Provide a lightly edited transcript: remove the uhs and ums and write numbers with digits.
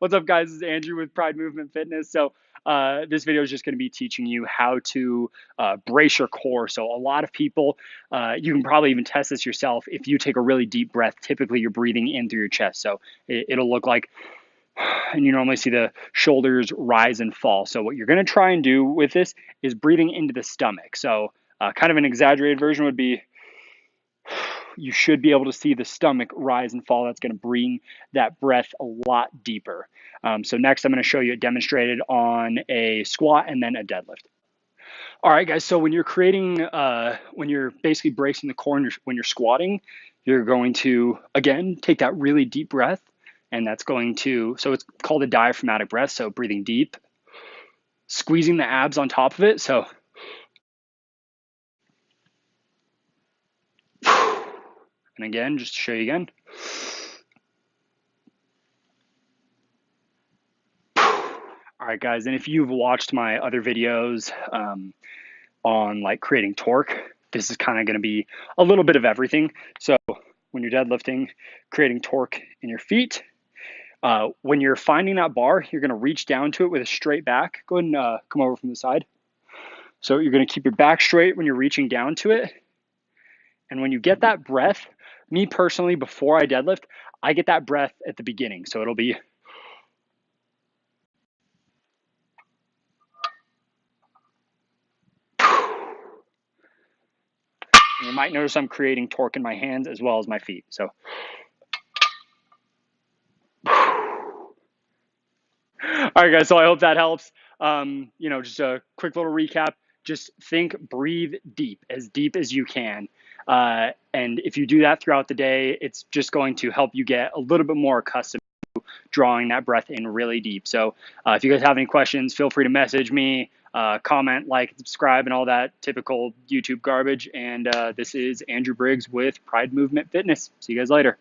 What's up, guys? This is Andrew with Pride Movement Fitness. So this video is just going to be teaching you how to brace your core. So a lot of people, you can probably even test this yourself. If you take a really deep breath, typically you're breathing in through your chest. So it'll look like, and you normally see the shoulders rise and fall. So what you're going to try and do with this is breathing into the stomach. So kind of an exaggerated version would be, you should be able to see the stomach rise and fall. That's going to bring that breath a lot deeper. So next, I'm going to show you it demonstrated on a squat and then a deadlift. All right, guys. So when you're creating, when you're basically bracing the core, when you're squatting, you're going to, again, take that really deep breath. And that's going to, so it's called a diaphragmatic breath. So breathing deep, squeezing the abs on top of it. So and again, just to show you again. All right, guys, and if you've watched my other videos on like creating torque, this is kind of going to be a little bit of everything. So when you're deadlifting, creating torque in your feet, when you're finding that bar, you're going to reach down to it with a straight back. Go ahead and come over from the side. So you're going to keep your back straight when you're reaching down to it. And when you get that breath, me personally, before I deadlift, I get that breath at the beginning. So it'll be, you might notice I'm creating torque in my hands as well as my feet. So all right, guys, so I hope that helps. Just a quick little recap. Just think, breathe as deep as you can. And if you do that throughout the day, it's just going to help you get a little bit more accustomed to drawing that breath in really deep. So if you guys have any questions, feel free to message me, comment, like, subscribe, and all that typical YouTube garbage. And this is Andrew Briggs with Pride Movement Fitness. See you guys later.